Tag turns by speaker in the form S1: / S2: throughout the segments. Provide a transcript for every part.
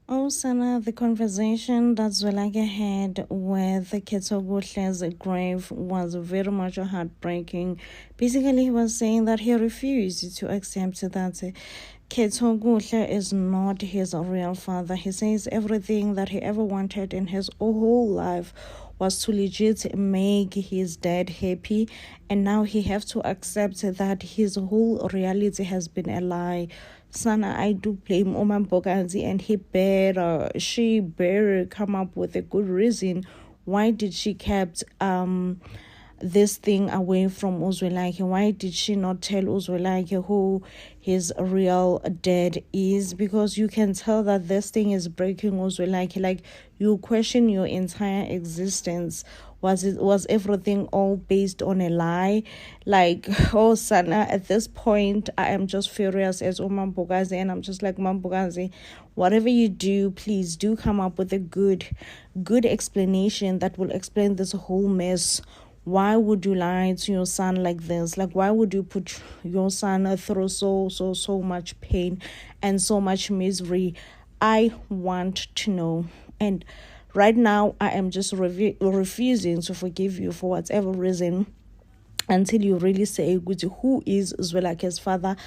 S1: Oh, Sana, the conversation that Zwelake had with Ketogutle's grave was very much heartbreaking. Basically, he was saying that he refused to accept that Ketogutle is not his real father. He says everything that he ever wanted in his whole life was to legit make his dad happy, and now he have to accept that his whole reality has been a lie. Sana, I do blame Oman Boganzi, and she better come up with a good reason. Why did she kept this thing away from Uzwelake? Why did she not tell Uzwelake who his real dad is? Because you can tell that this thing is breaking Uzwelake. Like, you question your entire existence. Was everything all based on a lie? Like, oh Sana, at this point I am just furious as Mambogazi, and I'm just like, Mambogazi, whatever you do, please do come up with a good explanation that will explain this whole mess. Why would you lie to your son like this? Like, why would you put your son through so much pain and so much misery? I want to know. And right now, I am just refusing to forgive you for whatever reason until you really say, who is Zwelake's father?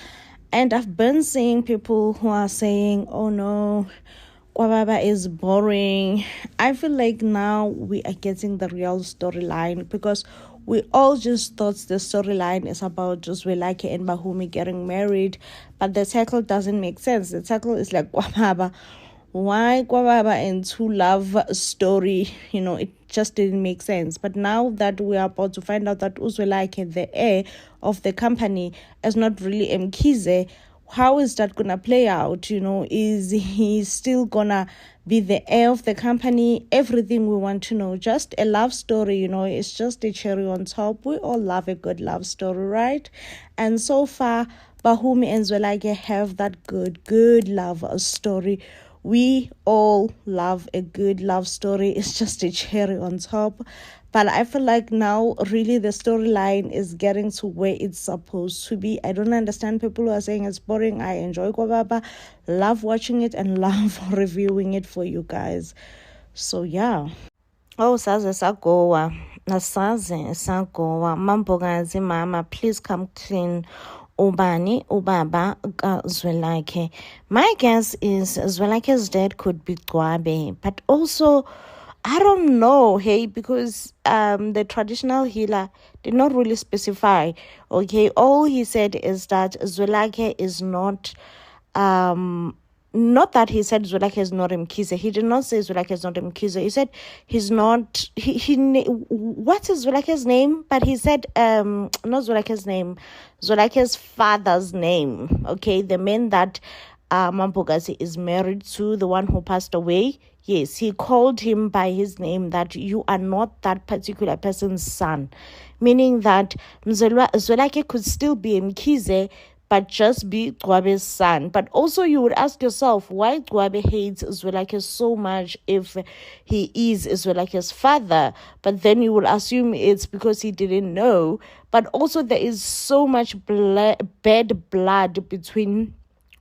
S1: And I've been seeing people who are saying, oh no, Kwababa is boring. I feel like now we are getting the real storyline, because we all just thought the storyline is about just Zwelake and Bahumi getting married, but the title doesn't make sense. The title is like, Kwababa. Why Kwababa and Two Love story? It just didn't make sense. But now that we are about to find out that Uzwelake, the heir of the company, is not really Mkhize, how is that gonna play out? Is he still gonna be the heir of the company? Everything we want to know. Just a love story, it's just a cherry on top. We all love a good love story, right? And so far, Bahumi and Zwelake have that good love story. We all love a good love story. It's just a cherry on top. But I feel like now really the storyline is getting to where it's supposed to be. I don't understand people who are saying it's boring. I enjoy Kwababa, love watching it, and love reviewing it for you guys. So yeah. Oh, saze sagowa. Nasaze sagowa. Mambogazi mama, please come clean. Ubani, Ubaba, Zwelake. My guess is Zwelake's dad could be Gwabe, but also I don't know, hey, because the traditional healer did not really specify. Okay, all he said is that Zwelake is not that he said Zwelake is not Mkhize. He did not say Zwelake is not Mkhize. He said he's not. What is Zwelake's name? But he said not Zwelake's name, Zwelake's father's name. Okay, the man that Mambogazi is married to, the one who passed away. Yes, he called him by his name, that you are not that particular person's son, meaning that Zwelake could still be Mkhize, but just be Gwabe's son. But also you would ask yourself, why Gwabe hates Zwelake so much if he is Zwelake's father? But then you would assume it's because he didn't know. But also there is so much bad blood between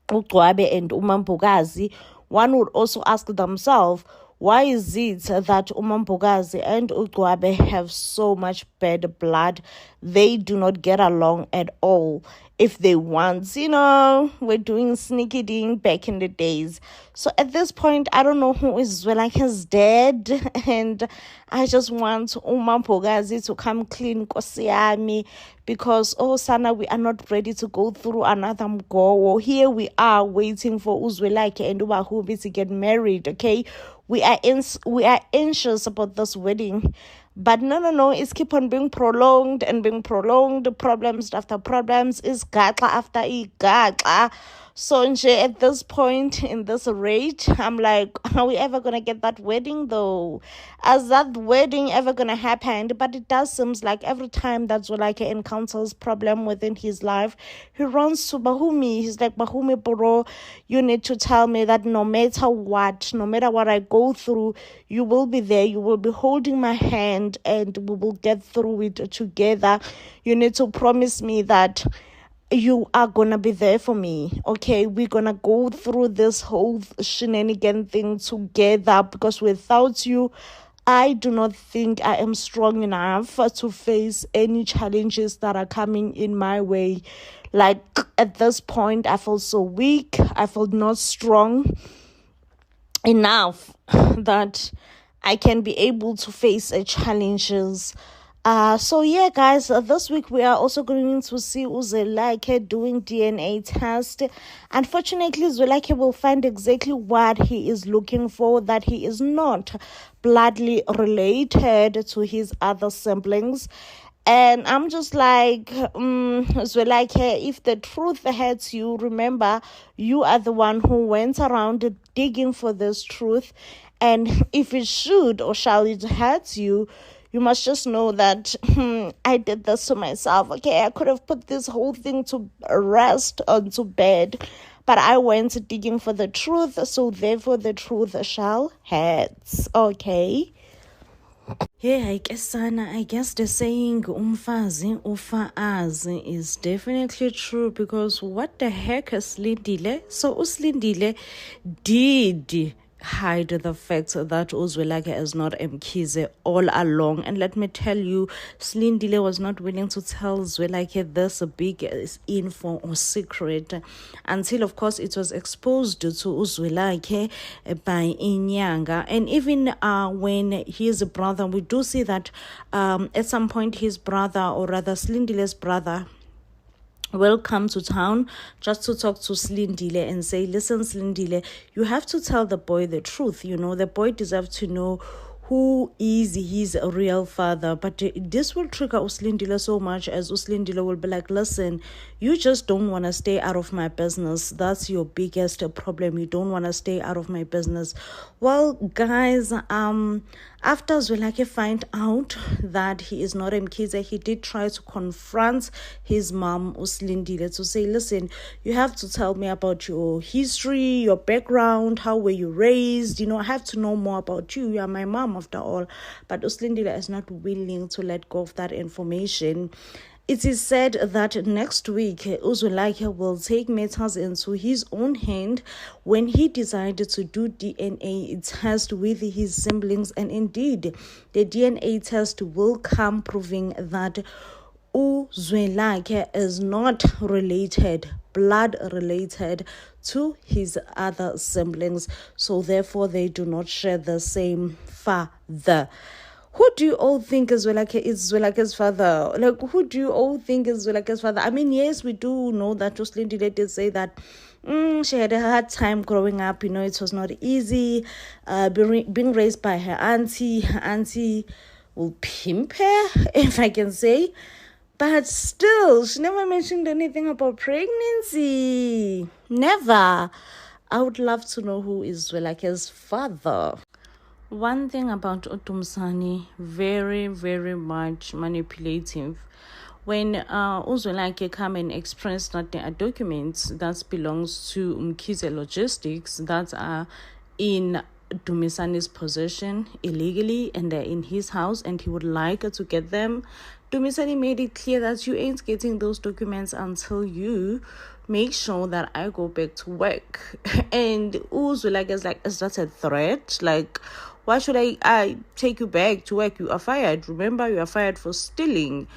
S1: Gwabe and Umambogazi. One would also ask themselves, why is it that Umambogazi and Ugwabe have so much bad blood? They do not get along at all. If they once, were doing sneaky ding back in the days. So at this point, I don't know who is Zwelake's dad, and I just want Umambogazi to come clean Kosiami, because Sana, we are not ready to go through another mgowo. Here we are waiting for Uzwelake and Ubahumi to get married, okay? We are anxious about this wedding. But no, it's keep on being prolonged and being prolonged. Problems after problems. Is gaxa after gaxa. So at this point in this rate, I'm like, are we ever gonna get that wedding though? Is that wedding ever gonna happen? But it does seems like every time that Zwelake encounters problem within his life, he runs to Bahumi. He's like, Bahumi bro, you need to tell me that no matter what I go through, you will be there. You will be holding my hand, and we will get through it together. You need to promise me that you are gonna be there for me. Okay, we're gonna go through this whole shenanigan thing together, because without you, I do not think I am strong enough to face any challenges that are coming in my way. Like at this point, I feel so weak. I feel not strong enough that I can be able to face challenges. So yeah, guys, this week we are also going to see Uzwelakhe doing DNA test. Unfortunately, Uzwelakhe will find exactly what he is looking for, that he is not bloodly related to his other siblings. And I'm just like, Zwelakhe, if the truth hurts you, remember, you are the one who went around digging for this truth. And if it should or shall it hurt you, you must just know that I did this to myself. Okay, I could have put this whole thing to rest onto bed, but I went digging for the truth, so therefore the truth shall hurt. Okay. Hey, I guess the saying umfazi ufaazi is definitely true, because what the heck is Slindile? So Uslindile did hide the fact that Uzwelakhe is not Mkhize all along. And let me tell you, Slindile was not willing to tell Zwelakhe this big info or secret until, of course, it was exposed to Uzwelakhe by Inyanga. And even when his brother, we do see that at some point his brother, or rather Slindile's brother, will come to town just to talk to Slindile and say, listen, Slindile, you have to tell the boy the truth. You know, the boy deserves to know who is his real father. But this will trigger Uslindile so much, as Uslindile will be like, listen, you just don't want to stay out of my business. That's your biggest problem. You don't want to stay out of my business. Well, guys, after Zwelakhe find out that he is not Mkhize, he did try to confront his mom, Uslindile, to say, listen, you have to tell me about your history, your background, how were you raised? You know, I have to know more about you. You are my mom, after all. But Uslindile is not willing to let go of that information. It is said that next week, Uzwelakhe will take matters into his own hand when he decided to do DNA test with his siblings. And indeed, the DNA test will come proving that Uzwelakhe is not related, blood related to his other siblings. So therefore, they do not share the same father. Who do you all think is Zwelakhe's father? Like, who do you all think is Zwelakhe's father? I mean, yes, we do know that Uslindile did say that she had a hard time growing up. You know, it was not easy being raised by her auntie. Her auntie will pimp her, if I can say. But still, she never mentioned anything about pregnancy. Never. I would love to know who is Zwelakhe's father. One thing about Utumsani, very, very much manipulative. When Uzwelakhe come and express that there are documents that belongs to Mkhize Logistics that are in Dumisani's possession illegally, and they're in his house, and he would like to get them, Dumisani made it clear that you ain't getting those documents until you make sure that I go back to work. And Uzwelakhe is like, is that a threat? Like, why should I take you back to work? You are fired. Remember, you are fired for stealing.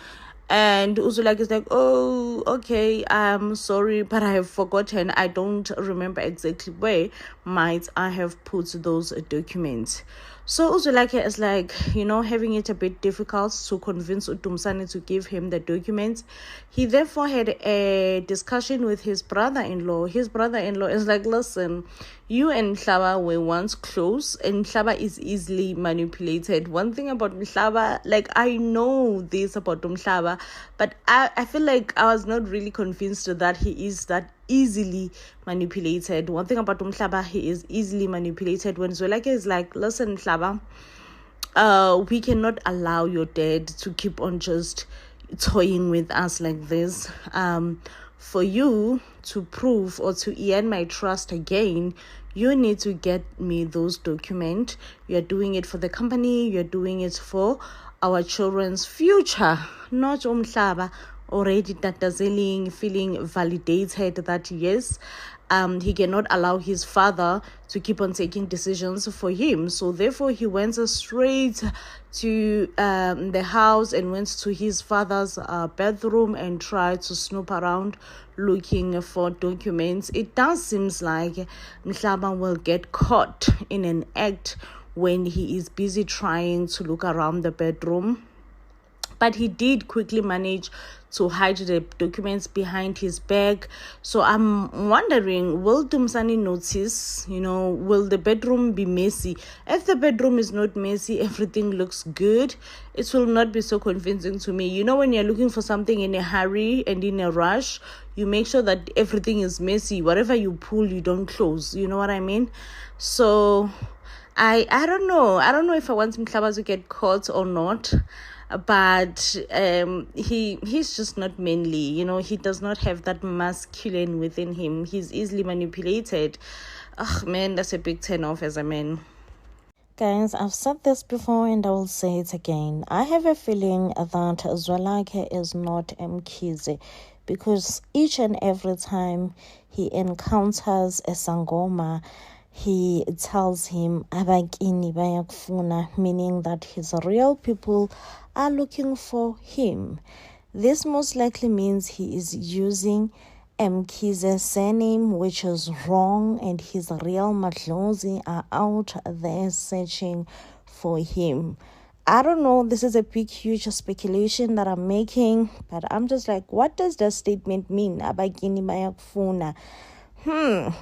S1: And Uzwelakhe is like, oh, okay, I'm sorry, but I have forgotten. I don't remember exactly where might I have put those documents. So Uzwelakhe is like, you know, having it a bit difficult to convince Utumsani to give him the documents. He therefore had a discussion with his brother-in-law. His brother-in-law is like, listen, you and Mhlaba were once close, and Mhlaba is easily manipulated. One thing about Mhlaba, like, I know this about Mhlaba, but I feel like I was not really convinced that he is that easily manipulated. One thing about Mhlaba, he is easily manipulated. When Zwelakhe is like, listen, Mhlaba, we cannot allow your dad to keep on just toying with us like this. For you to prove or to earn my trust again, you need to get me those documents. You're doing it for the company. You're doing it for our children's future, not Mhlaba. already tatazeling, feeling validated that yes, he cannot allow his father to keep on taking decisions for him. So therefore, he went straight to the house and went to his father's bedroom and tried to snoop around looking for documents. It does seem like Mhlaba will get caught in an act when he is busy trying to look around the bedroom. But he did quickly manage to hide the documents behind his back. So I'm wondering, will Dumisani notice? Will the bedroom be messy? If the bedroom is not messy, everything looks good, it will not be so convincing to me. When you're looking for something in a hurry and in a rush, you make sure that everything is messy. Whatever you pull, you don't close. You know what I mean? So I don't know. I don't know if I want Mhlaba to get caught or not. But he's just not manly. He does not have that masculine within him. He's easily manipulated. Man, that's a big turn off as a man.
S2: Guys, I've said this before and I will say it again. I have a feeling that Zwelakhe is not Mkhize, because each and every time he encounters a Sangoma, he tells him abakini bayakufuna, meaning that his real people are looking for him. This most likely means he is using Mkhize's surname, which is wrong, and his real Madlozi are out there searching for him. I don't know, this is a big, huge speculation that I'm making, but I'm just like, what does that statement mean? Abakini bayakufuna.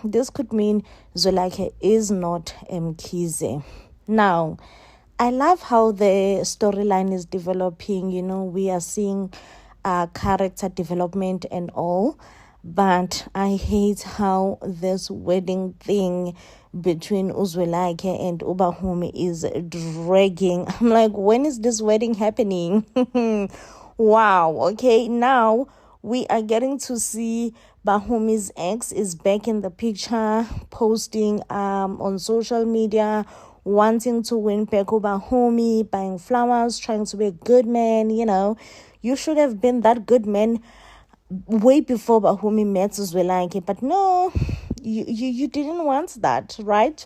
S2: This could mean Zwelakhe is not Mkhize. Now, I love how the storyline is developing. We are seeing character development and all, but I hate how this wedding thing between Zwelakhe and Ubahumi is dragging. I'm like, when is this wedding happening? Wow, okay, now we are getting to see Bahumi's ex is back in the picture, posting on social media, wanting to win back Bahumi, buying flowers, trying to be a good man. You should have been that good man way before Bahumi met Zwelakhe, but no, you didn't want that, right?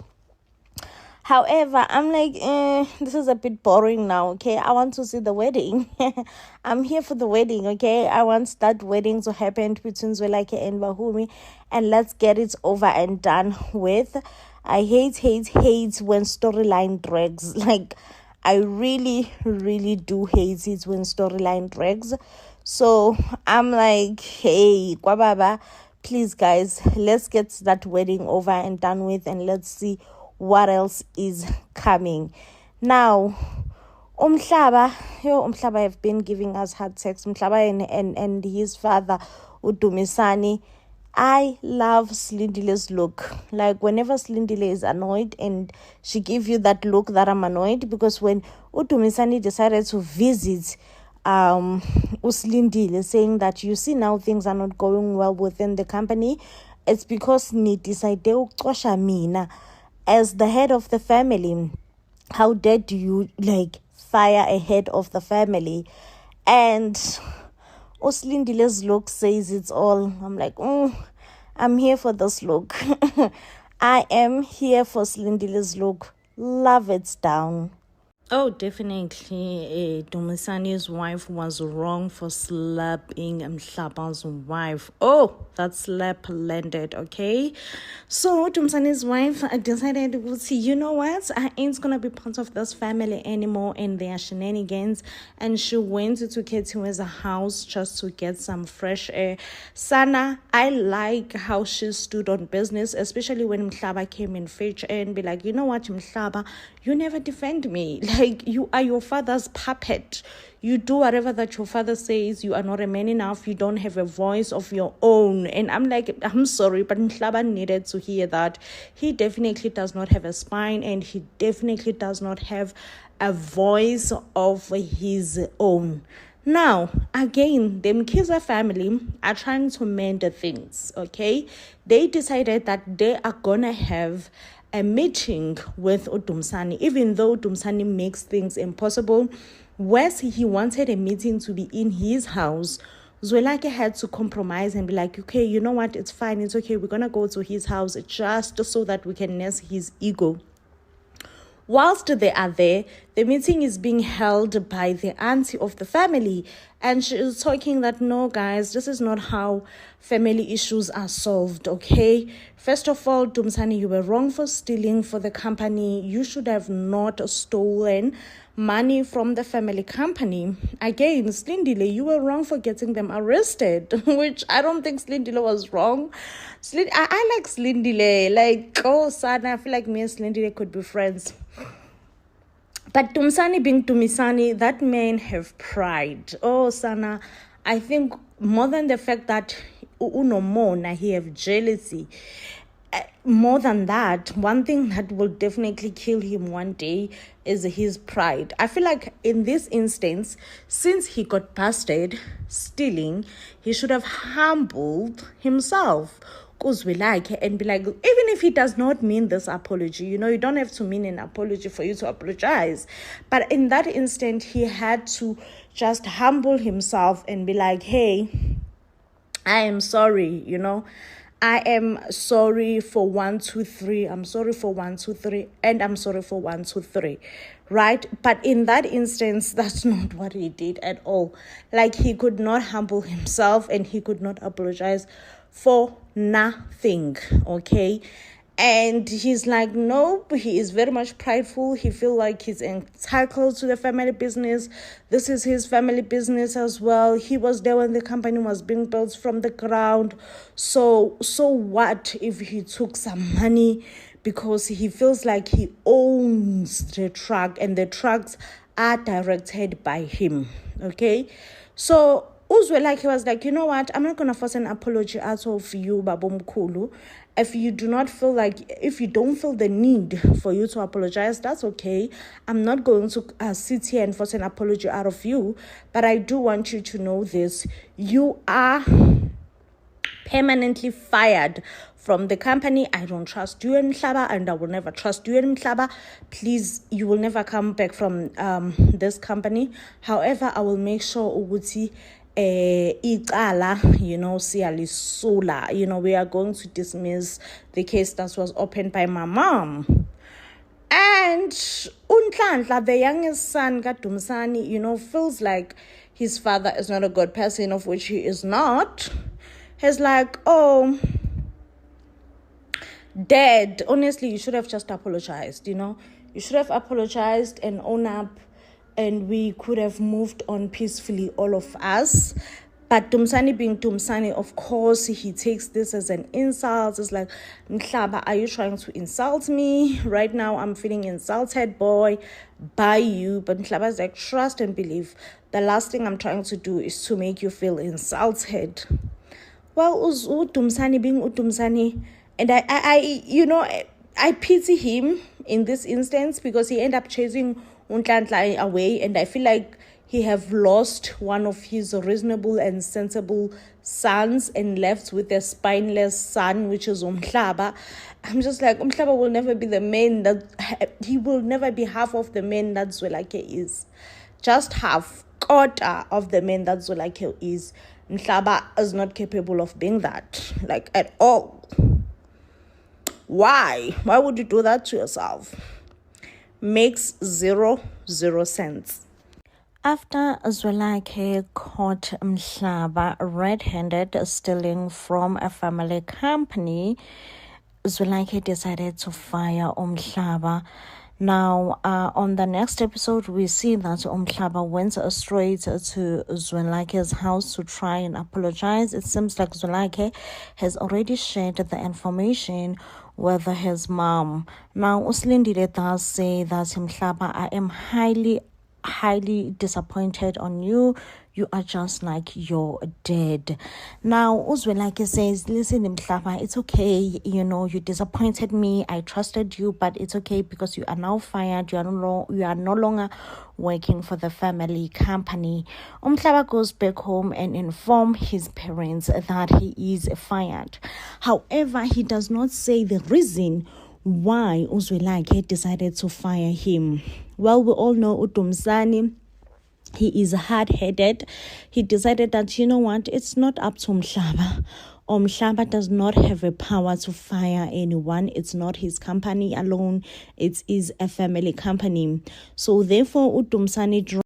S2: However, I'm like, this is a bit boring now, okay? I want to see the wedding. I'm here for the wedding, okay? I want that wedding to happen between Zwelakhe and Bahumi, and let's get it over and done with. I hate when storyline drags. Like, I really, really do hate it when storyline drags. So, I'm like, hey, Kwababa, please, guys, let's get that wedding over and done with, and let's see what else is coming. Now, Umhlaba have been giving us hard sex. Umhlaba and his father, Udumisani. I love Slindile's look. Like, whenever Slindile is annoyed and she gives you that look that I'm annoyed, because when Udumisani decided to visit Uslindile, saying that, you see, now things are not going well within the company, it's because ni decide uxosha mina as the head of the family. How dare you fire a head of the family? And Oslindile's look says it's all. I'm like, I'm here for this look. I am here for Slindile's look. Love it down.
S1: Oh, definitely. Dumisani's wife was wrong for slapping Mhlaba's wife. Oh, that slap landed, okay? So, Dumisani's wife decided, you know what? I ain't gonna be part of this family anymore and their shenanigans. And she went to Ketiwe's house just to get some fresh air. Sana, I like how she stood on business, especially when Mhlaba came in fetch and be like, you know what, Mhlaba, you never defend me. Like, you are your father's puppet. You do whatever that your father says. You are not a man enough. You don't have a voice of your own. And I'm like, I'm sorry, but Mhlaba needed to hear that. He definitely does not have a spine, and he definitely does not have a voice of his own. Now, again, the Mkhize family are trying to mend things, okay? They decided that they are gonna have a meeting with Udumisani, even though Udumisani makes things impossible. Wes, he wanted a meeting to be in his house. Zwelakhe had to compromise and be like, okay, you know what, it's fine, it's okay, we're gonna go to his house just so that we can nurse his ego. Whilst they are there, the meeting is being held by the auntie of the family, and she is talking that, no, guys, this is not how family issues are solved, okay? First of all, Dumsani, you were wrong for stealing for the company. You should have not stolen money from the family company. Again, Slindile, you were wrong for getting them arrested, which I don't think Slindile was wrong. I like Slindile. Like, oh, son, I feel like me and Slindile could be friends. But Dumsani being Dumisani, that man have pride. Oh, Sana, I think more than the fact that unomona, he have jealousy. More than that, one thing that will definitely kill him one day is his pride. I feel like in this instance, since he got busted stealing, he should have humbled himself. And be like, even if he does not mean this apology, you don't have to mean an apology for you to apologize. But in that instant, he had to just humble himself and be like, hey, I am sorry, I am sorry for 1, 2, 3. I'm sorry for 1, 2, 3. And I'm sorry for 1, 2, 3. Right? But in that instance, that's not what he did at all. Like, he could not humble himself and he could not apologize for nothing. Okay? And he's like, no, he is very much prideful. He feels like he's entitled to the family business. This is his family business as well. He was there when the company was being built from the ground. So what if he took some money because he feels like he owns the truck and the trucks are directed by him? Okay? So Uzwelakhe was like, you know what? I'm not going to force an apology out of you, Babomkulu. If you don't feel the need for you to apologize, that's okay. I'm not going to sit here and force an apology out of you. But I do want you to know this. You are permanently fired from the company. I don't trust you, Mhlaba, and I will never trust you, Mhlaba. Please, you will never come back from this company. However, I will make sure Uguti Ikala, Sialisula, we are going to dismiss the case that was opened by my mom. And Unhlanhla, the youngest son, Dumsani, feels like his father is not a good person, of which he is not. He's like, oh, Dad, honestly, you should have just apologized, You should have apologized and own up, and we could have moved on peacefully, all of us. But Dumsani being Dumsani, of course, he takes this as an insult. It's like, Mhlaba, are you trying to insult me? Right now, I'm feeling insulted, boy, by you. But Mhlaba is like, trust and believe. The last thing I'm trying to do is to make you feel insulted. Well, Dumsani being Dumsani, and I pity him in this instance because he ended up chasing Unhlanhla away, and I feel like he have lost one of his reasonable and sensible sons and left with a spineless son, which is Umhlaba. I'm just like, Umhlaba will never be the man he will never be half of the man that Zwelakhe is. Just half, quarter of the man that Zwelakhe is. Mhlaba is not capable of being that, like, at all. Why? Why would you do that to yourself? Makes zero sense.
S2: After Zwelakhe caught Mhlaba red-handed stealing from a family company, Zwelakhe decided to fire Mhlaba. Now, on the next episode, we see that Mhlaba went straight to Zwelakhe's house to try and apologize. It seems like Zwelakhe has already shared the information with his mom. Now, Uslindile does say that Mhlaba, I am highly disappointed on you. You are just like your dad. Now, Uzwelakhe says, listen, Mhlaba, it's okay. You disappointed me. I trusted you, but it's okay because you are now fired. You are no longer working for the family company. Mhlaba goes back home and informs his parents that he is fired. However, he does not say the reason why Uzwelakhe decided to fire him. Well, we all know Dumsani
S1: He is hard-headed. He decided that, you know what, it's not up to Mhlaba. Mhlaba does not have a power to fire anyone. It's not his company alone. It is a family company. So therefore, uDumsani